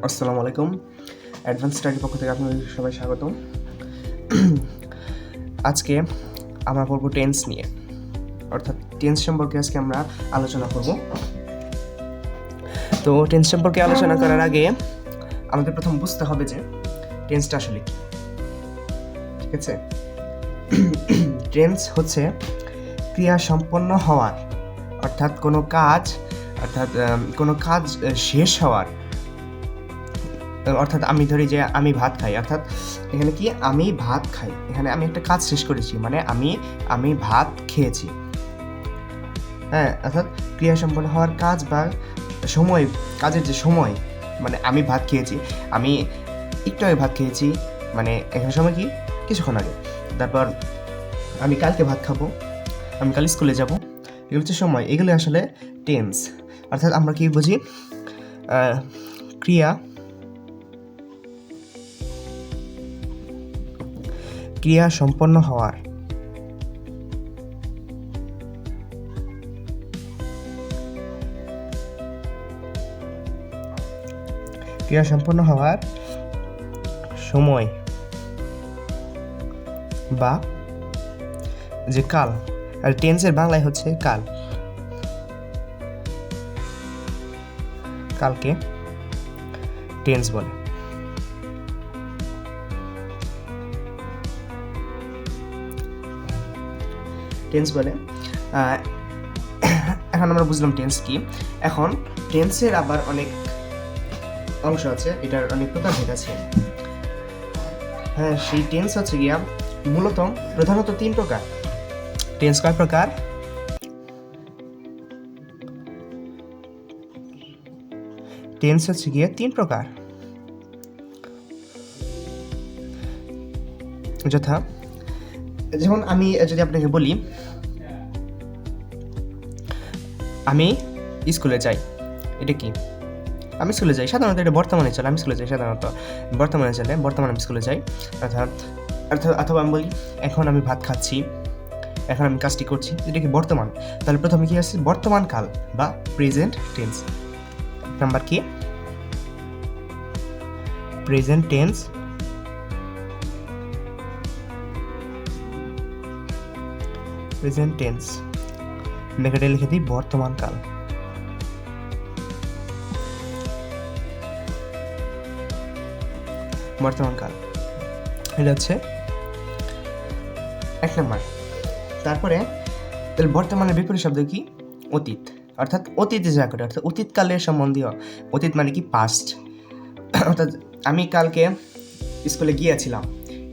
আসসালামু আলাইকুম। অ্যাডভান্স স্টাডির পক্ষ থেকে আপনাদের সবাই স্বাগতম। আজকে আমরা পড়ব টেন্স নিয়ে, অর্থাৎ টেন্স সম্পর্কে আজকে আমরা আলোচনা করব। তো টেন্স সম্পর্কে আলোচনা করার আগে আমাদের প্রথম বুঝতে হবে যে টেন্সটা আসলে কি। ঠিক আছে, টেন্স হচ্ছে ক্রিয়া সম্পন্ন হওয়ার, অর্থাৎ কোনো কাজ শেষ হওয়ার। অর্থাৎ আমি ধরি যে আমি ভাত খাই, অর্থাৎ এখানে কি আমি ভাত খাই, এখানে আমি একটা কাজ শেষ করেছি, মানে আমি ভাত খেয়েছি। হ্যাঁ, অর্থাৎ ক্রিয়া সম্পন্ন হওয়ার কাজ বা সময়, কাজের যে সময়, মানে আমি ভাত খেয়েছি, আমি একটু আগে ভাত খেয়েছি, মানে এখানে সময় কি কিছুক্ষণ আগে। তারপর আমি কালকে ভাত খাবো, আমি কাল স্কুলে যাব, এগুলো হচ্ছে সময়, এগুলো আসলে টেন্স। অর্থাৎ আমরা কি বুঝি, ক্রিয়া সম্পন্ন হওয়ার, সময় বা যে কাল, আর টেন্সের বাংলায় হচ্ছে কাল, কালকে টেন্স বলে। এখন আমরা বুঝলাম টেন্স কি। এখন টেন্সের আবার অনেক অংশ আছে, এটার অনেক প্রকারভেদ আছে। হ্যাঁ, সেই টেন্স হচ্ছে গিয়া মূলত প্রধানত 3 প্রকার। টেন্স কয় প্রকার? টেন্স হচ্ছে গিয়ে 3 প্রকার, যথা, যেমন আমি যদি আপনাকে বলি আমি স্কুলে যাই, এটা কি? আমি স্কুলে যাই, সাধারণত এটা বর্তমানে চলে, আমি স্কুলে যাই, সাধারণত বর্তমানে চলে, বর্তমানে আমি স্কুলে যাই। অথবা আমি বলি এখন আমি ভাত খাচ্ছি, এখন আমি কাজটি করছি, এটা কি বর্তমান। তাহলে প্রথমে কি আছে? বর্তমান কাল বা প্রেজেন্ট টেন্স। নাম্বার কি? Present tense. ব্র্যাকেটে লিখে দিই বর্তমান কাল। এটা হচ্ছে 1 নাম্বার। তারপরে তাহলে বর্তমানের বিপরীত শব্দ কি? অতীত, অর্থাৎ অতীতে যা করে, অর্থাৎ অতীতকালের সম্বন্ধীয়। অতীত মানে কি? পাস্ট। অর্থাৎ আমি কালকে স্কুলে গিয়েছিলাম,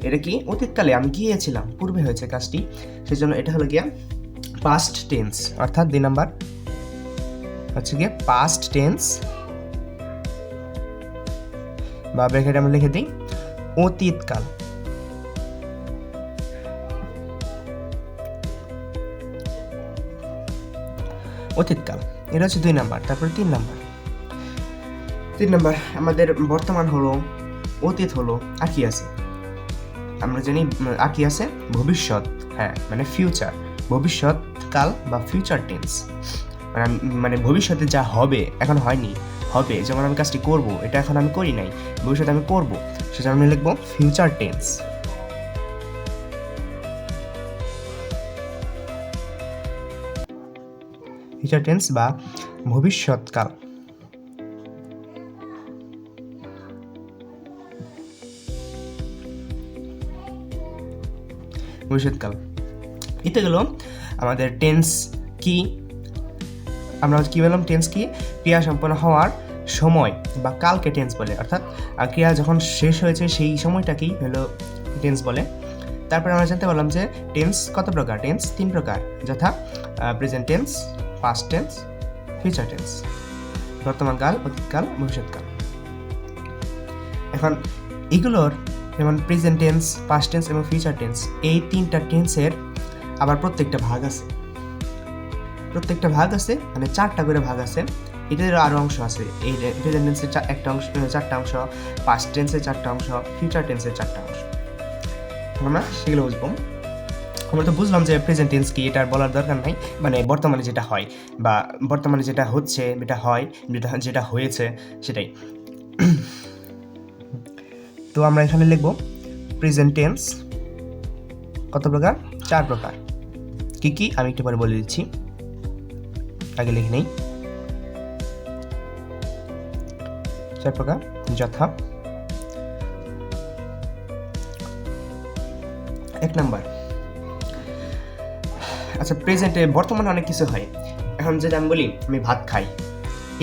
এটা কি? অতীতকালে আমি গিয়েছিলাম, পূর্বে হয়েছে কাজটি, সেজন্য এটা হলো গিয়া পাস্ট টেন্স। অর্থাৎ 2 নাম্বার হচ্ছে গিয়ে পাস্ট টেন্স, বা ব্র্যাকেটে আমরা লিখে দিই অতীতকাল। এটা হচ্ছে 2 নাম্বার। তারপরে 3 নাম্বার আমাদের বর্তমান হলো, অতীত হলো, আর কি আছে? আমরা জানি আর কি আছে? ভবিষ্যৎ। হ্যাঁ, মানে ফিউচার, ভবিষ্যৎকাল বা ফিউচার টেন্স, মানে ভবিষ্যতে যা হবে, এখন হয়নি, হবে। যেমন আমি কাজটি করব, এটা এখন আমি করি নাই, ভবিষ্যতে আমি করব, সেটা আমি লিখবো ফিউচার টেন্স। বা ভবিষ্যৎকাল। এতে গেল আমাদের টেন্স কি। আমরা কি বললাম? টেন্স কি? ক্রিয়া সম্পন্ন হওয়ার সময় বা কালকে টেন্স বলে, অর্থাৎ ক্রিয়া যখন শেষ হয়েছে সেই সময়টাকেই হলো টেন্স বলে। তারপরে আমরা জানতে পারলাম যে টেন্স কত প্রকার? টেন্স 3 প্রকার, যথা present tense, past tense, future tense. বর্তমানকাল, অতীতকাল, ভবিষ্যৎকাল। এখন এগুলোর যেমন প্রেজেন্ট টেন্স, পাস্ট টেন্স এবং ফিউচার টেন্স, এই 3টা টেন্সের আবার প্রত্যেকটা ভাগ আছে, মানে 4টা করে ভাগ আছে। এটারও আরও অংশ আছে। এই প্রেজেন্ট টেন্সের 1টা অংশ, 4টা অংশ, পাস্ট টেন্সের 4টা অংশ, ফিউচার টেন্সের 4টা অংশ। আমরা সেগুলো বুঝবো। আমরা তো বুঝলাম যে প্রেজেন্ট টেন্স কি, এটা বলার দরকার নাই, মানে বর্তমানে যেটা হয় বা বর্তমানে যেটা হচ্ছে, যেটা হয়, যেটা হয়েছে, সেটাই। তো আমরা এখানে লিখব প্রেজেন্ট টেন্স কত প্রকার? 4 প্রকার। কি কি আমি একটু পরে বলে দিচ্ছি, আগে লিখে নেই। 4 প্রকার যথা: 1 নাম্বার, আচ্ছা প্রেজেন্টে বর্তমানে অনেক কিছু হয়। এখন যদি আমি বলি আমি ভাত খাই,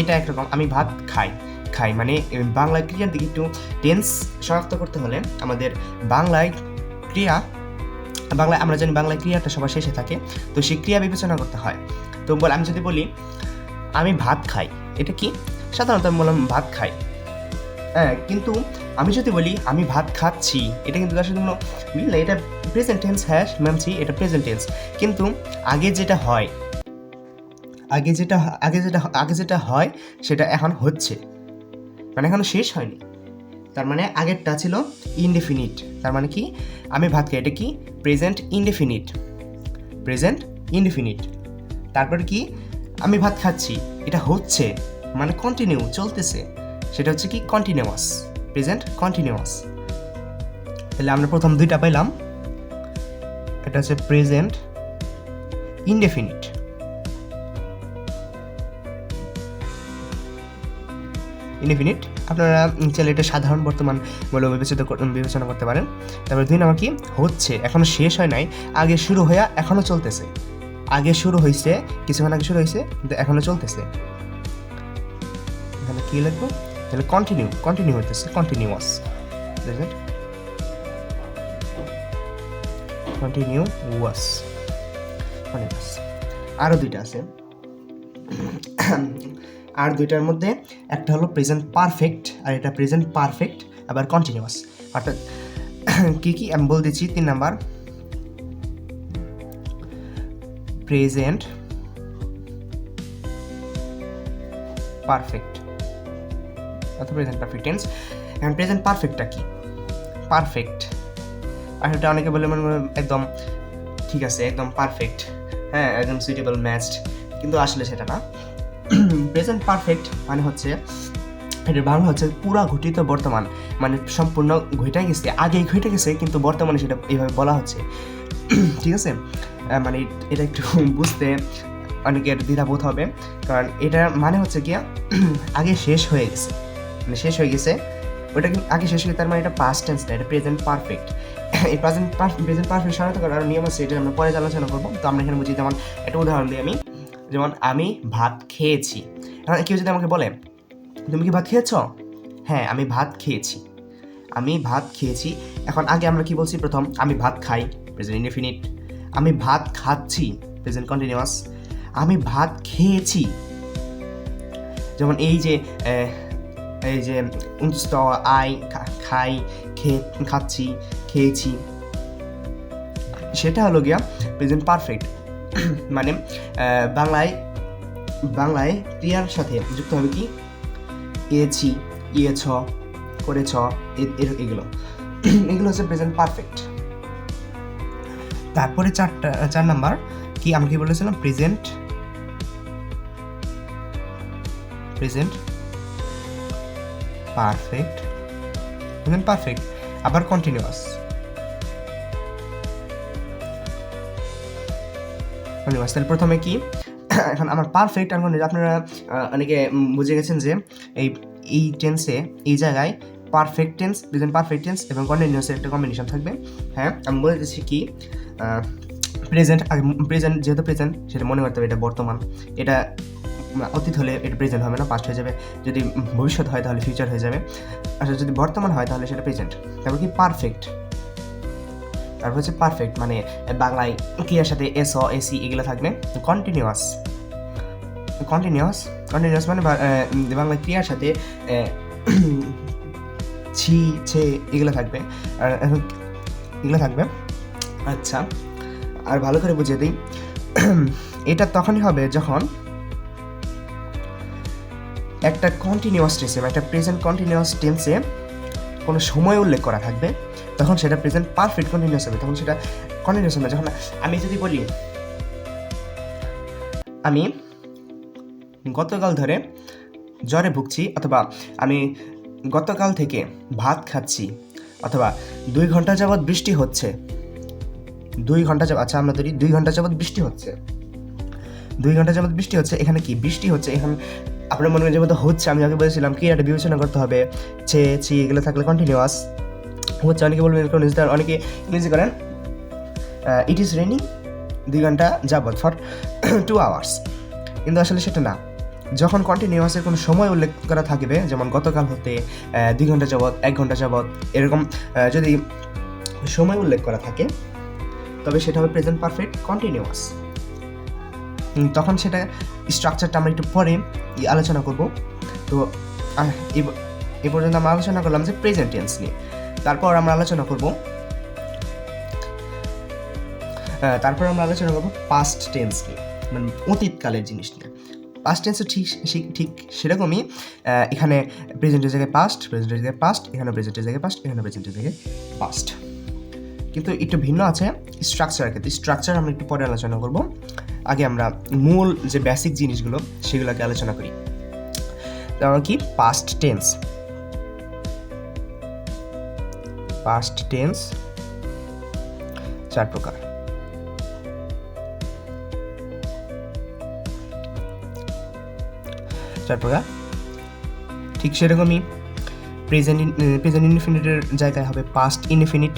এটা একরকম, আমি ভাত খাই। খাই মানে বাংলা ক্রিয়ার দিকে একটু টেন্স শনাক্ত করতে হলে আমাদের বাংলায় ক্রিয়া, বাংলায় আমরা জানি বাংলায় ক্রিয়াটা সবার শেষে থাকে, তো সেই ক্রিয়া বিবেচনা করতে হয়। তো আমি যদি বলি আমি ভাত খাই, এটা কি? সাধারণত আমি বললাম ভাত খাই, হ্যাঁ। কিন্তু আমি যদি বলি আমি ভাত খাচ্ছি, এটা কিন্তু তার সাথে কোনো মিল নেই। এটা প্রেজেন্ট টেন্স, হ্যাঁ মানছি এটা প্রেজেন্ট টেন্স, কিন্তু আগে যেটা হয়, আগে যেটা হয় সেটা এখন হচ্ছে, মানে এখনো শেষ হয়নি। তার মানে আগেরটা ছিল ইনডেফিনিট। তার মানে কি? আমি ভাত খাই, এটা কি? Present indefinite, present indefinite. তারপরে কি? আমি ভাত খাচ্ছি, এটা হচ্ছে, মানে কন্টিনিউ, চলতেছে, সেটা হচ্ছে কি? Continuous, present continuous. তাহলে আমরা প্রথম দুইটা পাইলাম, এটা হচ্ছে প্রেজেন্ট ইনডেফিনিট। ইনডেফিনিট আপনারা চাইলে এটা সাধারণ বর্তমান বলে বিবেচনা করতে পারেন। তারপরে 2 নাম্বার কি? হচ্ছে, এখনো শেষ হয় নাই, আগে শুরু হয়ে এখনো চলতেছে। আগে শুরু হয়েছে, কিছুক্ষণ আগে শুরু হয়েছে, কিন্তু এখনো চলতেছে। এখানে কি লিখবো? তাহলে কন্টিনিউ হইতেছে, কন্টিনিউয়াস, কন্টিনিউয়াস। আরও 2টা আছে, আর 2টার মধ্যে একটা হলো প্রেজেন্ট পারফেক্ট, আর এটা প্রেজেন্ট পারফেক্ট আবার কন্টিনিউয়াস। অর্থাৎ কি কি আমি বলে দিচ্ছি। 3 নাম্বার প্রেজেন্ট পারফেক্ট অথবা প্রেজেন্ট পারফেক্ট টেন্স। এখন প্রেজেন্ট পারফেক্টটা কি? পারফেক্ট আর এটা অনেকে বলে মানে একদম ঠিক আছে, একদম পারফেক্ট, হ্যাঁ একদম সুইটেবল ম্যাচড, কিন্তু আসলে সেটা না। প্রেজেন্ট পারফেক্ট মানে হচ্ছে, এটার বাংলা হচ্ছে পুরা ঘটিত বর্তমান, মানে সম্পূর্ণ ঘটে গেছে, আগেই ঘটে গেছে, কিন্তু বর্তমানে সেটা এইভাবে বলা হচ্ছে, ঠিক আছে? মানে এটা একটু বুঝতে অনেকের দ্বিধাবোধ হবে, কারণ এটা মানে হচ্ছে কি আগে শেষ হয়ে গেছে, মানে শেষ হয়ে গেছে, ওটা কিন্তু আগে শেষ হয়ে, তার মানে এটা পাস্ট টেন্স না, এটা প্রেজেন্ট পারফেক্ট। এই প্রেজেন্ট পারফেক্ট শনাক্ত করার আরও নিয়ম আছে, এটা আমরা পরে আলোচনা করবো। তো আমরা এখানে বুঝি, যেমন একটা উদাহরণ দিই আমি, যেমন আমি ভাত খেয়েছি। এখন কেউ যদি আমাকে বলে তুমি কি ভাত খেয়েছো? হ্যাঁ আমি ভাত খেয়েছি, আমি ভাত খেয়েছি। এখন আগে আমরা কি বলছি? প্রথম আমি ভাত খাই, প্রেজেন্ট ইনডেফিনিট। আমি ভাত খাচ্ছি, প্রেজেন্ট কন্টিনিউয়াস। আমি ভাত খেয়েছি, যেমন এই যে আই খাই, খাচ্ছি, খেয়েছি, সেটা হলো গিয়া প্রেজেন্ট পারফেক্ট। মানে বাংলায় ক্রিয়ার সাথে যুক্ত হবে কি? এছি, ইয়েছ, করেছ, এগুলো হচ্ছে প্রেজেন্ট পারফেক্ট। তারপরে 4 নাম্বার কি আমরা কি বলেছিলাম? প্রেজেন্ট পারফেক্ট, আবার কন্টিনিউয়াস। তাহলে প্রথমে কি? এখন আমার পারফেক্ট আর আপনারা অনেকে বুঝে গেছেন যে এই টেন্সে, এই জায়গায় perfect tense, present perfect tense এবং কন্টিনিউয়াসের একটা কম্বিনেশন থাকবে। হ্যাঁ আমি বলে দিচ্ছি কি, প্রেজেন্ট যেহেতু প্রেজেন্ট, সেটা মনে করতে হবে এটা বর্তমান, এটা অতীত হলে এটা প্রেজেন্ট হবে না, পাস্ট হয়ে যাবে। যদি ভবিষ্যৎ হয় তাহলে ফিউচার হয়ে যাবে, আর যদি বর্তমান হয় তাহলে সেটা প্রেজেন্ট। তারপর কি? পারফেক্ট। তারপর হচ্ছে পারফেক্ট, মানে বাংলায় ক্রিয়ার সাথে এস, এসি এগুলো থাকবে। কন্টিনিউয়াস মানে বাংলায় ক্রিয়ার সাথে ছি, ছে এগুলো থাকবে, আর এগুলো থাকবে। আচ্ছা, আর ভালো করে বুঝিয়ে দিই, এটা তখনই হবে যখন একটা কন্টিনিউয়াস টেন্সে বা একটা প্রেজেন্ট কন্টিনিউয়াস টেন্সে কোনো সময় উল্লেখ করা থাকবে, তখন সেটা প্রেজেন্ট পারফেক্ট কন্টিনিউয়াস হবে। তখন সেটা কন্টিনিউয়াস হবে। যখন আমি যদি বলি আমি গতকাল ধরে জ্বরে ভুগছি, অথবা আমি গতকাল থেকে ভাত খাচ্ছি, অথবা 2 ঘন্টা যাবৎ বৃষ্টি হচ্ছে। 2 ঘন্টা যাবৎ, আচ্ছা আমরা ধরি 2 ঘন্টা যাবৎ বৃষ্টি হচ্ছে। 2 ঘন্টা যাবৎ বৃষ্টি হচ্ছে, এখানে কি বৃষ্টি হচ্ছে, এখানে আপনার মনে হয় যেমন হচ্ছে, আমি আগে বলেছিলাম ক্রিয়াটা বিবেচনা করতে হবে, ছি এগুলো থাকলে কন্টিনিউয়াস হচ্ছে। অনেকে বলবেন অনেকে ইংরেজি করেন ইট ইজ রেনিং 2 ঘন্টা যাবৎ ফর 2 আওয়ার্স, কিন্তু আসলে সেটা না। যখন কন্টিনিউয়াসের কোনো সময় উল্লেখ করা থাকবে, যেমন গতকাল হতে 2 ঘন্টা যাবৎ, 1 ঘন্টা যাবৎ, এরকম যদি সময় উল্লেখ করা থাকে, তবে সেটা হবে প্রেজেন্ট পারফেক্ট কন্টিনিউয়াস। তখন সেটা স্ট্রাকচারটা আমরা একটু পরে আলোচনা করব। তো এ পর্যন্ত আমরা আলোচনা করলাম যে প্রেজেন্ট টেন্স নিয়ে। তারপর আমরা আলোচনা করব পাস্ট টেন্স নিয়ে, মানে অতীতকালের জিনিস নিয়ে। পাস্ট টেন্সও ঠিক সেরকমই, এখানে প্রেজেন্টের জায়গায় পাস্ট, প্রেজেন্টের জায়গায় পাস্ট, এখানে প্রেজেন্টের জায়গায় পাস্ট, এখানে প্রেজেন্টের জায়গায় পাস্ট, কিন্তু একটু ভিন্ন আছে স্ট্রাকচারের ক্ষেত্রে। স্ট্রাকচার আমরা একটু পরে আলোচনা করব। আগে আমরা মূল যে বেসিক জিনিসগুলো সেগুলোকে আলোচনা করি। তারপর কি পাস্ট টেন্স। পাস্ট টেন্স 4 প্রকার। ঠিক সেরকমই প্রেজেন্ট ইনডিফিনিটের জায়গায় হবে পাস্ট ইনডিফিনিট।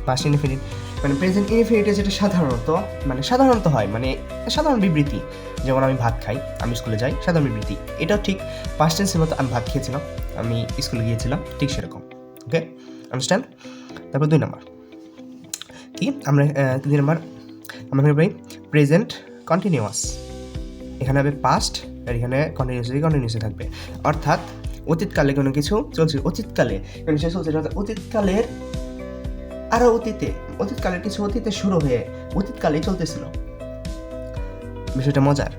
পাস্ট ইনডিফিনিট মানে প্রেজেন্ট ইনডিফিনিটে যেটা সাধারণত হয়, মানে সাধারণ বিবৃতি, যেমন আমি ভাত খাই, আমি স্কুলে যাই, সাধারণ বিবৃতি। এটাও ঠিক পাস্ট টেন্সের মতো, আমি ভাত খেয়েছিলাম, আমি স্কুলে গিয়েছিলাম, ঠিক সেরকম। ওকে, আন্ডারস্ট্যান্ড? তারপর 2 নম্বর কি আমরা 2 নম্বর আমরা পাই প্রেজেন্ট কন্টিনিউয়াস। এখানে হবে পাস্ট, আর এখানে কন্টিনিউয়াসে থাকবে, অর্থাৎ অতীতকালে কোনো কিছু চলছে, অতীতকালের আরো অতীতকালের কিছু অতীতে শুরু হয়ে অতীতকালেই চলতেছিল। বিষয়টা মজার।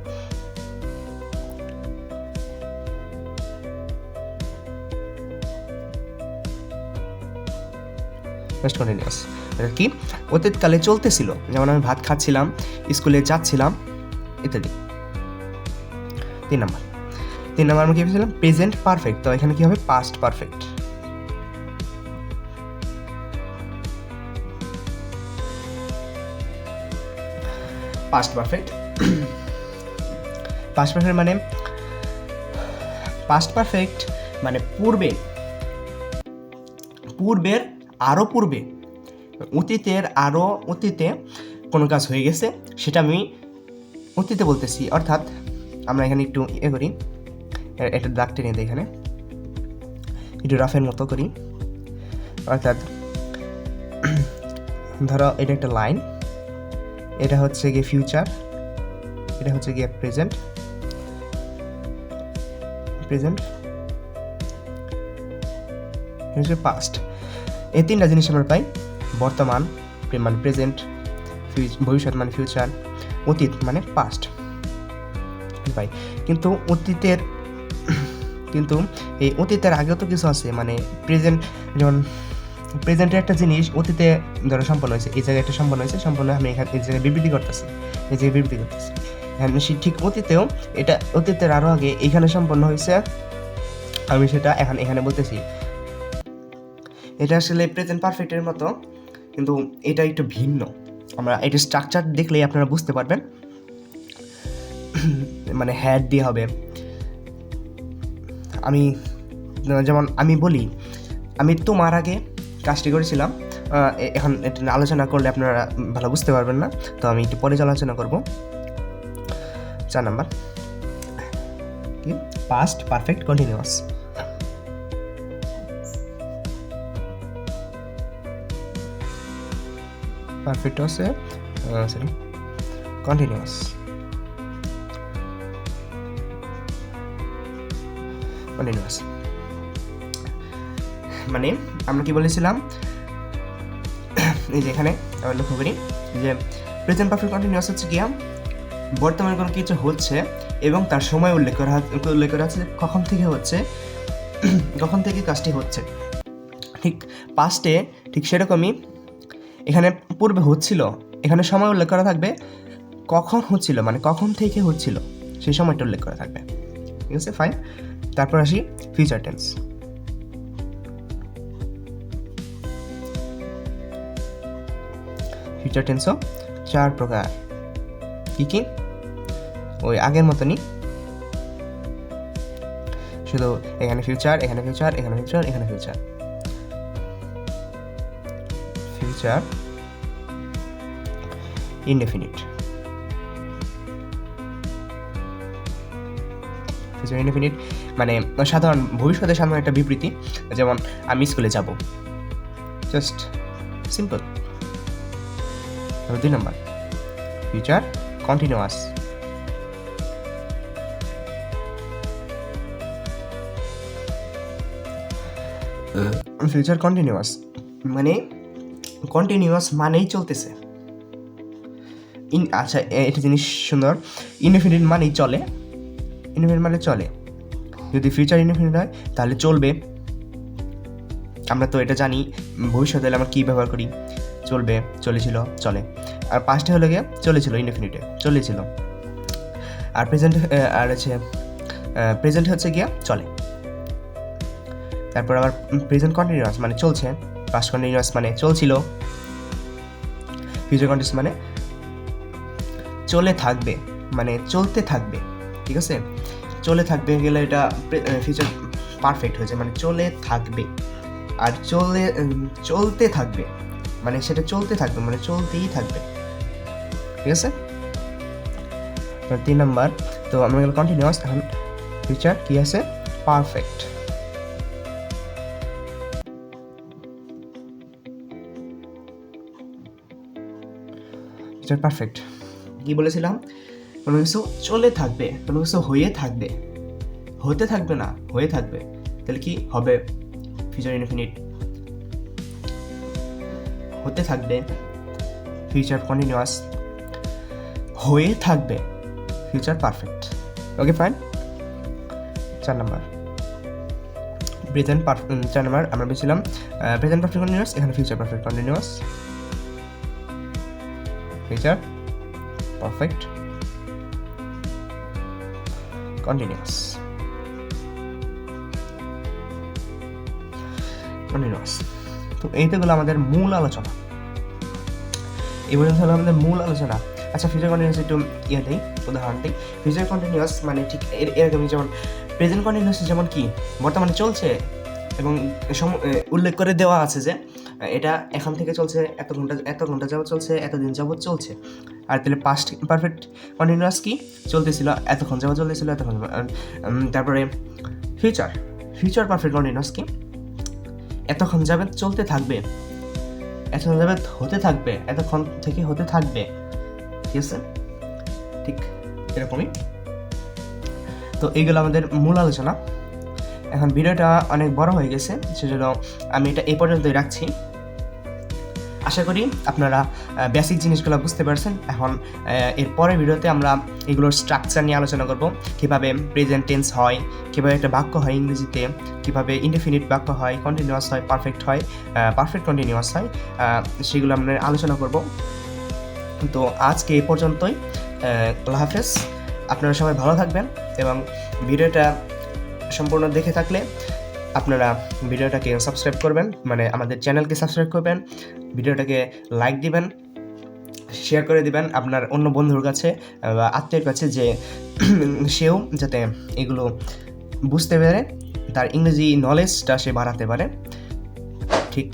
কন্টিনিউয়াস কি অতীতকালে চলতেছিল, যেমন আমি ভাত খাচ্ছিলাম, স্কুলে যাচ্ছিলাম, ইত্যাদি। 3 নম্বর আমরা কি বলেছিলাম প্রেজেন্ট পারফেক্ট, তো এখানে কি হবে পাস্ট পারফেক্ট। পাস্ট পারফেক্ট মানে পূর্বের আরো পূর্বে, অতীতে কোনো কাজ হয়ে গেছে, সেটা আমি অতীতে বলতেছি। অর্থাৎ আমরা এখানে একটু করি, একটা দাগ টেনে দিই, এখানে একটু রাফের মতো করি। অর্থাৎ ধরো এটা একটা লাইন, এটা হচ্ছে গিয়ে ফিউচার, এটা হচ্ছে গিয়ে প্রেজেন্ট, পাস্ট। এই 3টা জিনিস আমরা পাই। বর্তমান মানে প্রেজেন্ট, ভবিষ্যৎ মানে ফিউচার, অতীত মানে পাস্ট পাই। কিন্তু এই অতীতের আগেও তো কিছু আছে, মানে প্রেজেন্ট, যেমন প্রেজেন্টের একটা জিনিস অতীতে ধরো সম্পন্ন হয়েছে, এই জায়গায় একটা সম্পন্ন হয়েছে, আমি এখানে এই জায়গায় বিবৃতি করতেছি, এখানে ঠিক অতীতেও, এটা অতীতের আরো আগে এখানে সম্পন্ন হয়েছে, আমি সেটা এখানে বলতেছি। এটা আসলে প্রেজেন্ট পারফেক্টের মতো, কিন্তু এটা একটু ভিন্ন। আমরা এটা স্ট্রাকচার দেখলেই আপনারা বুঝতে পারবেন। মানে হ্যাড দিয়ে হবে। যেমন আমি বলি আমি তোমার আগে কাজটি করেছিলাম, এখন এটা আলোচনা করলে আপনারা ভালো বুঝতে পারবেন না, তো আমি একটু পরে আলোচনা করব। 4 নাম্বার কি পাস্ট পারফেক্ট কন্টিনিউয়াস। পারফেক্ট আছে কন্টিনিউয়াস। মানে আমরা কি বলেছিলাম, এই যে এখানে আমরা লক্ষ্য করি যে প্রেজেন্ট পারফেক্ট কন্টিনিউয়াস হচ্ছে কি বর্তমানে কোনো কিছু হচ্ছে এবং তার সময় উল্লেখ করা আছে কখন থেকে কাজটি হচ্ছে। ঠিক পাস্টে ঠিক সেরকমই এখানে পূর্বে হচ্ছিল, এখানে সময় উল্লেখ করা থাকবে, কখন হচ্ছিল মানে কখন থেকে হচ্ছিল সেই সময়টা উল্লেখ করা থাকবে। ঠিক আছে, ফাইন। তারপর আসি ফিউচার টেন্স। ফিউচার টেন্সও 4 প্রকার। কি কি? ওই আগের মতনই, শুধু এখানে ফিউচার, এখানে ফিউচার, এখানে ফিউচার, এখানে future. Future indefinite, future indefinite মানে সাধারণ ভবিষ্যতের সাধারণ একটা বিবৃতি, যেমন আমি স্কুলে যাব, জাস্ট সিম্পল। 2 নম্বর ফিউচার কন্টিনিউয়াস। ফিউচার কন্টিনিউয়াস মানে কন্টিনিউয়াস মানেই চলতেছে। আচ্ছা, এটা জিনিস সুন্দর, ইনডেফিনিট মানেই চলে, ইনডেফিনিট মানে চলে। যদি ফিউচার ইনডেফিনিট হয় তাহলে চলবে। আমরা তো এটা জানি, ভবিষ্যতে আমরা কী ব্যবহার করি, চলবে, চলেছিল, চলে। আর পাস্টে হলো গিয়ে চলেছিল, ইনডেফিনিটে চলেছিল। আর প্রেজেন্ট আর প্রেজেন্ট হচ্ছে গিয়া চলে। তারপর আবার প্রেজেন্ট কন্টিনিউয়াস মানে চলছে, পাস্ট কন্টিনিউয়াস মানে চলছিল, ফিউচার কন্টিনিউয়াস মানে চলে থাকবে, মানে চলতে থাকবে। ঠিক আছে, চলে থাকবে গেলে এটা ফিউচার পারফেক্ট হয়েছে, মানে চলে থাকবে। আর চলতে থাকবে মানে সেটা চলতে থাকবে, মানে চলতেই থাকবে। ঠিক আছে, 3 নম্বর। তো আমরা গেল কন্টিনিউয়াস, এখন ফিউচার কি আছে? পারফেক্ট। ফিউচার পারফেক্ট কি বলেছিলাম? কোনো কিছু চলে থাকবে, কোনো কিছু হয়ে থাকবে, হতে থাকবে না, হয়ে থাকবে। তাহলে কি হবে? Future indefinite. হতে থাকবে, ফিউচার কন্টিনিউয়াস। হয়ে থাকবে, ফিউচার পারফেক্ট। ওকে, ফাইন। 4 নম্বর প্রেজেন্ট পারফেক্ট। 4 নম্বর আমরা বলছিলাম প্রেজেন্ট পারফেক্ট কন্টিনিউয়াস, এখানে future perfect continuous. Future perfect continuous, continuous. তো এইগুলো আমাদের মূল আলোচনা, এই পর্যন্ত হলো আমাদের মূল আলোচনা। আচ্ছা, ফিউচার কন্টিনিউয়াস একটু দেই, উদাহরণ দিই। ফিউচার কন্টিনিউয়াস মানে ঠিক এরকমই, যেমন প্রেজেন্ট কন্টিনিউয়াস যেমন কি বর্তমানে চলছে এবং উল্লেখ করে দেওয়া আছে যে এটা এখন থেকে চলছে, এত ঘন্টা যাবত চলছে, এতদিন যাবত চলছে। আর তাহলে পাস্ট পারফেক্ট কন্টিনিউয়াস কি চলতেছিল, এতক্ষণ যাবত চলতেছিল, এতক্ষণ। তারপরে ফিউচার পারফেক্ট কন্টিনিউয়াস কি এতক্ষণ যাবে চলতে থাকবে, এতক্ষণ যাবে হতে থাকবে, এতক্ষণ থেকে হতে থাকবে। ঠিক আছে, ঠিক এরকমই। তো এইগুলো আমাদের মূল আলোচনা। এখন ভিডিওটা অনেক বড় হয়ে গেছে, সেজন্য আমি এটা এই পর্যন্তই রাখছি। আশা করি আপনারা বেসিক জিনিসগুলো বুঝতে পারছেন। এখন এর পরের ভিডিওতে আমরা এগুলোর স্ট্রাকচার নিয়ে আলোচনা করব, কীভাবে প্রেজেন্ট টেন্স হয়, কীভাবে একটা বাক্য হয় ইংরেজিতে, কীভাবে ইনডেফিনিট বাক্য হয়, কন্টিনিউয়াস হয়, পারফেক্ট হয়, পারফেক্ট কন্টিনিউয়াস হয়, সেগুলো আমরা আলোচনা করব। তো আজকে এই পর্যন্তই। আল্লাহ হাফেজ। আপনারা সবাই ভালো থাকবেন এবং ভিডিওটা সম্পূর্ণ দেখে থাকলে আপনারা ভিডিওটাকে সাবস্ক্রাইব করবেন, মানে আমাদের চ্যানেলকে সাবস্ক্রাইব করবেন, ভিডিওটাকে লাইক দিবেন, শেয়ার করে দিবেন আপনার অন্য বন্ধুর কাছে বা আত্মীয়ের কাছে, যে সেও যাতে এগুলো বুঝতে পারে, তার ইংরেজি নলেজটা সে বাড়াতে পারে। ঠিক